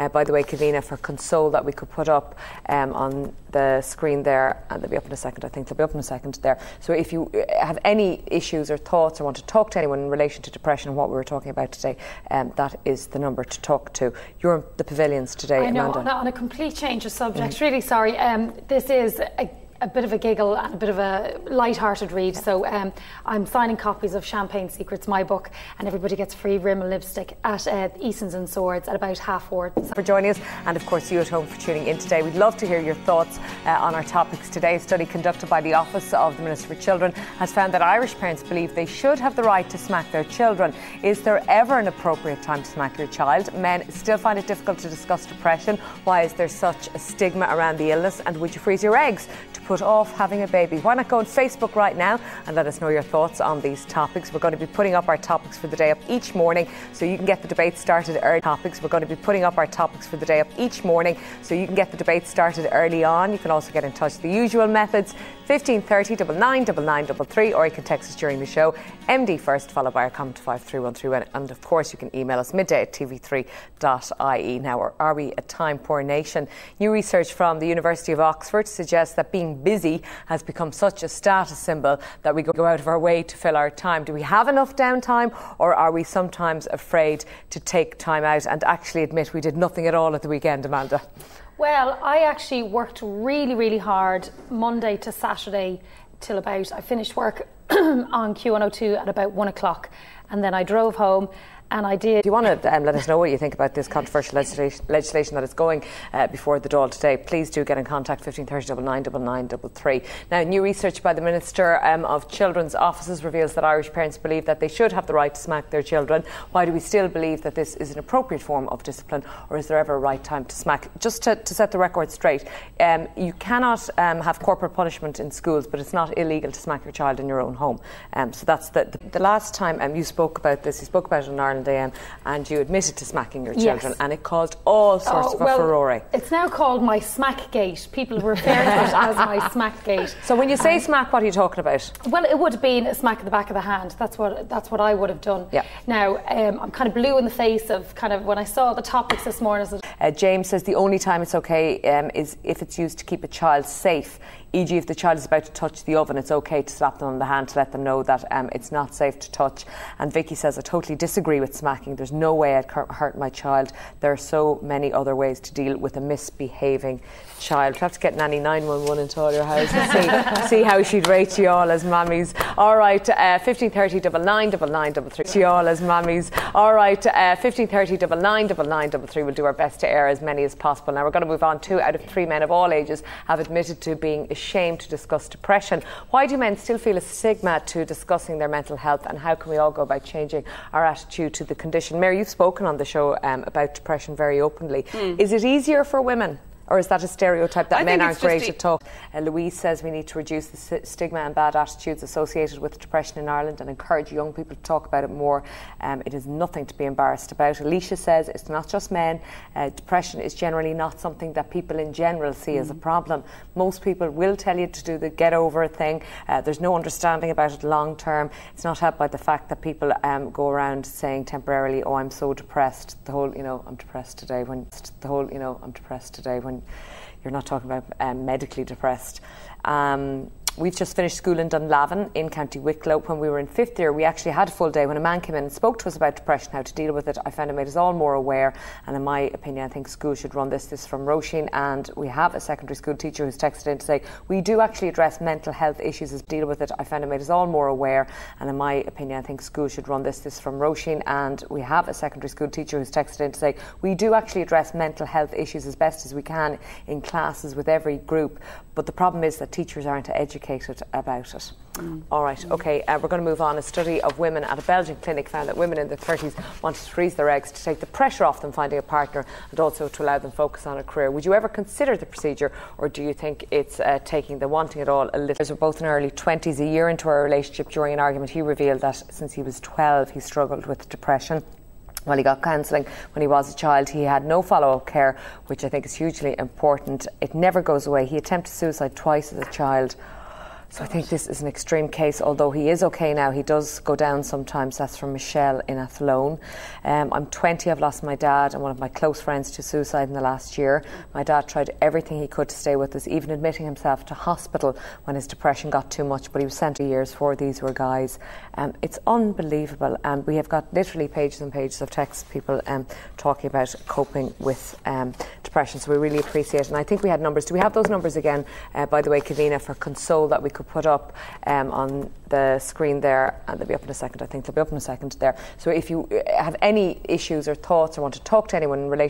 by the way, Kavina, for Console that we could put up on the screen there, and they'll be up in a second. I think they'll be up in a second there. So if you have any issues or thoughts or want to talk to anyone in relation to depression and what we were talking about today, that is the number to talk to. You're in the pavilions today, I know, Amanda. on a complete change of subject. Really sorry. This is a bit of a giggle and a bit of a light-hearted read. So I'm signing copies of Champagne Secrets, my book, and everybody gets free Rimmel lipstick at Easons and Swords at about 4:30. For joining us, and of course you at home for tuning in today. We'd love to hear your thoughts on our topics today. A study conducted by the Office of the Minister for Children has found that Irish parents believe they should have the right to smack their children. Is there ever an appropriate time to smack your child? Men still find it difficult to discuss depression. Why is there such a stigma around the illness? And would you freeze your eggs to put off having a baby? Why not go on Facebook right now and let us know your thoughts on these topics. We're going to be putting up our topics for the day up each morning so you can get the debate started early. We're going to be putting up our topics for the day up each morning so you can get the debate started early on. You can also get in touch the usual methods, 1530 999933, or you can text us during the show, MD first, followed by our comment to 53131, and of course you can email us midday@tv3.ie. Now, are we a time poor nation? New research from the University of Oxford suggests that being busy has become such a status symbol that we go out of our way to fill our time. Do we have enough downtime, or are we sometimes afraid to take time out and actually admit we did nothing at all at the weekend, Amanda? Well, I actually worked really, really hard Monday to Saturday till about, I finished work on Q102 at about 1 o'clock, and then I drove home. And I did. If you want to let us know what you think about this controversial legislation that is going before the Dáil today, please do get in contact, 1530 999933. Now, new research by the Minister of Children's Offices reveals that Irish parents believe that they should have the right to smack their children. Why do we still believe that this is an appropriate form of discipline, or is there ever a right time to smack? Just to set the record straight, you cannot have corporal punishment in schools, but it's not illegal to smack your child in your own home. So that's the last time you spoke about this, you spoke about it in Ireland, and you admitted to smacking your children, and it caused all sorts of a furore. It's now called my Smackgate. People refer to it as my Smackgate. So when you say smack, what are you talking about? Well, it would have been a smack at the back of the hand. That's what I would have done. Yeah. Now, I'm kind of blue in the face of kind of when I saw the topics this morning. James says the only time it's okay is if it's used to keep a child safe. E.g. if the child is about to touch the oven, it's okay to slap them on the hand to let them know that it's not safe to touch. And Vicky says, I totally disagree with smacking. There's no way I'd hurt my child. There are so many other ways to deal with a misbehaving child. We'll have to get Nanny 911 into all your houses and see how she'd rate you all as mammies. All right, 1530 999933. You all as mammies. All right, 1530 999933. We'll do our best to air as many as possible. Now we're going to move on. 2 out of 3 men of all ages have admitted to being ashamed to discuss depression. Why do men still feel a stigma to discussing their mental health, and how can we all go about changing our attitude to the condition? Mary, you've spoken on the show about depression very openly. Is it easier for women? Or is that a stereotype that men aren't great at talk? Louise says we need to reduce the stigma and bad attitudes associated with depression in Ireland and encourage young people to talk about it more. It is nothing to be embarrassed about. Alicia says it's not just men. Depression is generally not something that people in general see as a problem. Most people will tell you to do the get over it thing. There's no understanding about it long term. It's not helped by the fact that people go around saying temporarily, oh, I'm so depressed. The whole, I'm depressed today. I'm depressed today. When you're not talking about medically depressed. We've just finished school in Dunlavin in County Wicklow. When we were in 5th year, we actually had a full day when a man came in and spoke to us about depression, how to deal with it. I found it made us all more aware, and in my opinion, I think schools should run this. This is from Roisin, and we have a secondary school teacher who's texted in to say, we do actually address mental health issues as deal with it. I found it made us all more aware, and in my opinion, I think schools should run this. This is from Roisin, and we have a secondary school teacher who's texted in to say, we do actually address mental health issues as best as we can in classes with every group, but the problem is that teachers aren't educated about it. All right, okay, we're going to move on. A study of women at a Belgian clinic found that women in their 30s wanted to freeze their eggs to take the pressure off them finding a partner and also to allow them focus on a career. Would you ever consider the procedure, or do you think it's taking the wanting it all a little? We're both in early 20s. A year into our relationship, during an argument, he revealed that since he was 12 he struggled with depression. Well, he got counselling when he was a child. He had no follow-up care, which I think is hugely important. It never goes away. He attempted suicide twice as a child. So I think this is an extreme case, although he is okay now. He does go down sometimes. That's from Michelle in Athlone. I'm 20, I've lost my dad and one of my close friends to suicide in the last year. My dad tried everything he could to stay with us, even admitting himself to hospital when his depression got too much, but he was sent 2 years for. These were guys. It's unbelievable, and we have got literally pages and pages of texts, people talking about coping with depression, so we really appreciate it. And I think we had numbers. Do we have those numbers again, by the way, Kavina, for Console that we could put up on the screen there, and they'll be up in a second. I think they'll be up in a second there. So if you have any issues or thoughts or want to talk to anyone in relation